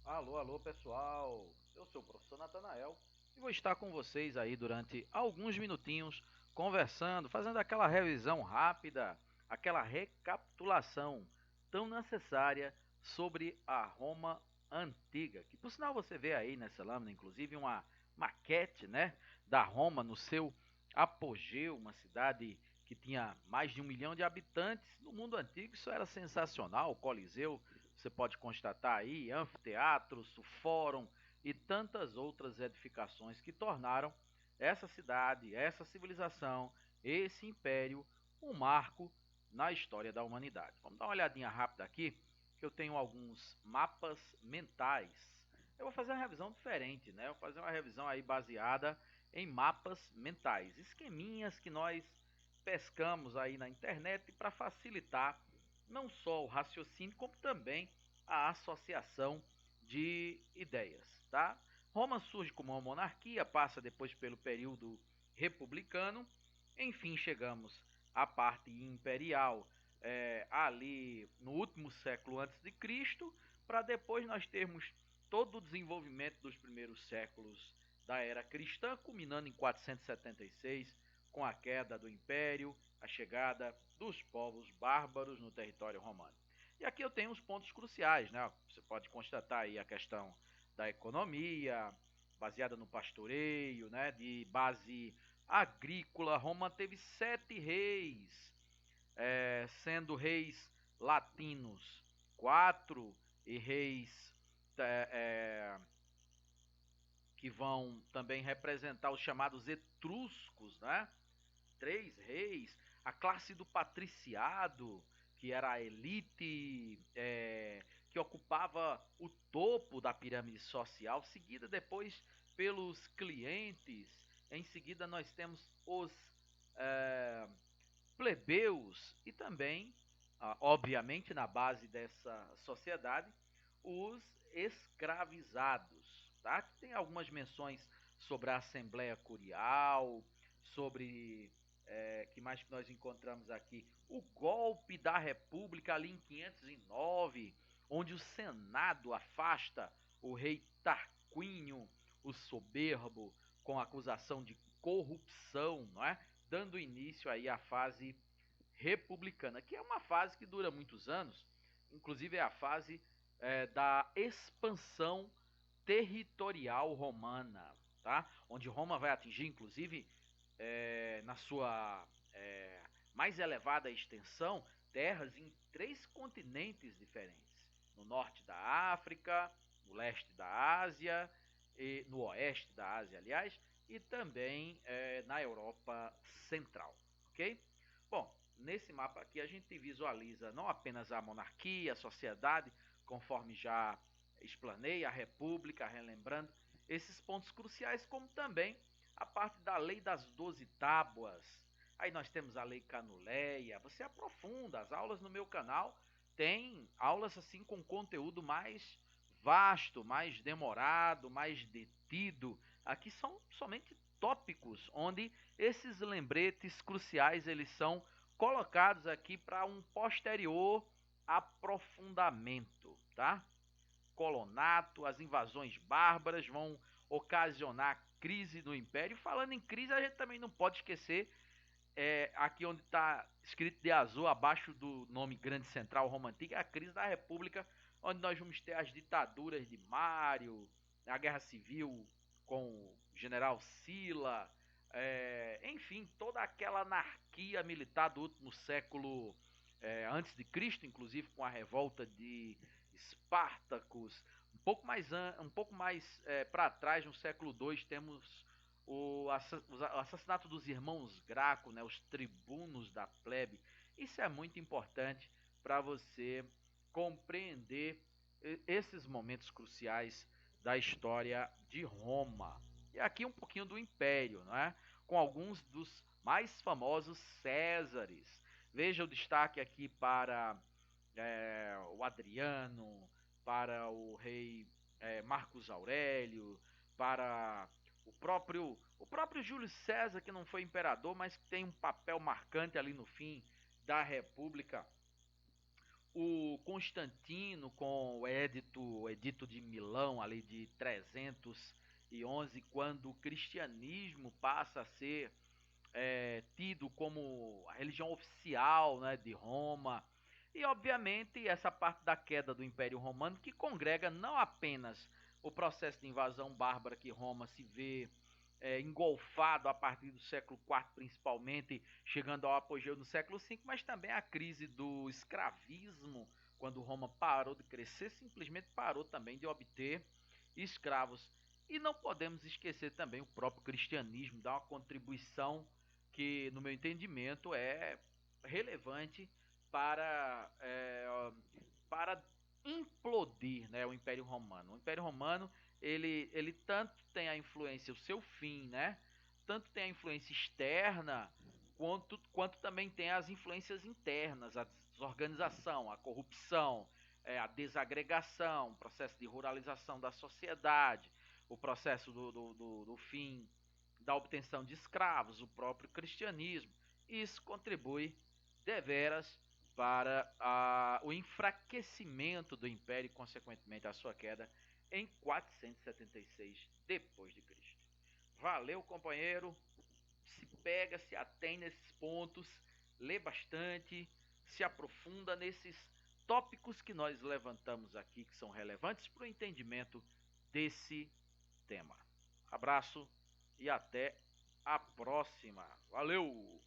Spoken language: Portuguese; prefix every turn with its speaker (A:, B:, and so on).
A: Alô, alô pessoal, eu sou o professor Natanael e vou estar com vocês aí durante alguns minutinhos conversando, fazendo aquela revisão rápida, aquela recapitulação tão necessária sobre a Roma antiga, que por sinal você vê aí nessa lâmina, inclusive uma maquete, né, da Roma no seu apogeu, uma cidade que tinha mais de 1 milhão de habitantes. No mundo antigo isso era sensacional, o Coliseu você pode constatar aí anfiteatros, o fórum e tantas outras edificações que tornaram essa cidade, essa civilização, esse império um marco na história da humanidade. Vamos dar uma olhadinha rápida aqui, que eu tenho alguns mapas mentais. Eu vou fazer uma revisão diferente, né? Eu vou fazer uma revisão aí baseada em mapas mentais, esqueminhas que nós pescamos aí na internet para facilitar não só o raciocínio, como também a associação de ideias. Tá? Roma surge como uma monarquia, passa depois pelo período republicano, enfim, chegamos à parte imperial ali no último século antes de Cristo, para depois nós termos todo o desenvolvimento dos primeiros séculos da era cristã, culminando em 476 com a queda do Império, a chegada dos povos bárbaros no território romano. E aqui eu tenho os pontos cruciais, né? Você pode constatar aí a questão da economia, baseada no pastoreio, né? De base agrícola. Roma teve 7 reis, sendo reis latinos 4 e reis é, que vão também representar os chamados etruscos, né? 3 reis, a classe do patriciado, que era a elite que ocupava o topo da pirâmide social, seguida depois pelos clientes. Em seguida nós temos os é, plebeus e também, obviamente, na base dessa sociedade, os escravizados. Tá? Tem algumas menções sobre a Assembleia Curial, sobre que mais que nós encontramos aqui? O golpe da República ali em 509, onde o Senado afasta o rei Tarquínio, o soberbo, com acusação de corrupção, não é? Dando início aí à fase republicana, que é uma fase que dura muitos anos, inclusive é a fase da expansão territorial romana, tá? Onde Roma vai atingir, inclusive, na sua mais elevada extensão, terras em 3 continentes diferentes: no norte da África, no leste da Ásia, e no oeste da Ásia, aliás, e também na Europa Central, ok? Bom, nesse mapa aqui a gente visualiza não apenas a monarquia, a sociedade, conforme já explanei, a república, relembrando esses pontos cruciais, como também a parte da lei das 12 tábuas. Aí nós temos a lei Canuleia. Você aprofunda as aulas no meu canal, tem aulas assim com conteúdo mais vasto, mais demorado, mais detido. Aqui são somente tópicos onde esses lembretes cruciais eles são colocados aqui para um posterior aprofundamento, tá? Colonato, as invasões bárbaras vão ocasionar crise no Império. Falando em crise, a gente também não pode esquecer aqui onde está escrito de azul abaixo do nome Grande Central Roma Antiga, a crise da República, onde nós vamos ter as ditaduras de Mário, a Guerra Civil com o General Sila, enfim, toda aquela anarquia militar do último século antes de Cristo, inclusive com a revolta de Espartacus. Um pouco mais para trás, no século II, temos o assassinato dos irmãos Graco, né, os tribunos da plebe. Isso é muito importante para você compreender esses momentos cruciais da história de Roma. E aqui um pouquinho do Império, não é? Com alguns dos mais famosos Césares. Veja o destaque aqui para o Adriano, para o rei Marcos Aurélio, para o próprio Júlio César, que não foi imperador, mas que tem um papel marcante ali no fim da República. o Constantino com o edito de Milão ali de 311, quando o cristianismo passa a ser tido como a religião oficial, né, de Roma. E obviamente essa parte da queda do Império Romano, que congrega não apenas o processo de invasão bárbara que Roma se vê engolfado a partir do século IV, principalmente, chegando ao apogeu no século V, mas também a crise do escravismo, quando Roma parou de crescer, simplesmente parou também de obter escravos. E não podemos esquecer também o próprio cristianismo, dá uma contribuição que, no meu entendimento, é relevante para implodir, né, o Império Romano. O Império Romano ele tanto tem a influência, o seu fim, né? Tanto tem a influência externa, quanto também tem as influências internas, a desorganização, a corrupção, a desagregação, o processo de ruralização da sociedade, o processo do fim da obtenção de escravos, o próprio cristianismo. Isso contribui deveras para o enfraquecimento do império e, consequentemente, a sua queda em 476 depois de Cristo. Valeu, companheiro. Se pega, se atém nesses pontos, lê bastante, se aprofunda nesses tópicos que nós levantamos aqui, que são relevantes para o entendimento desse tema. Abraço e até a próxima. Valeu!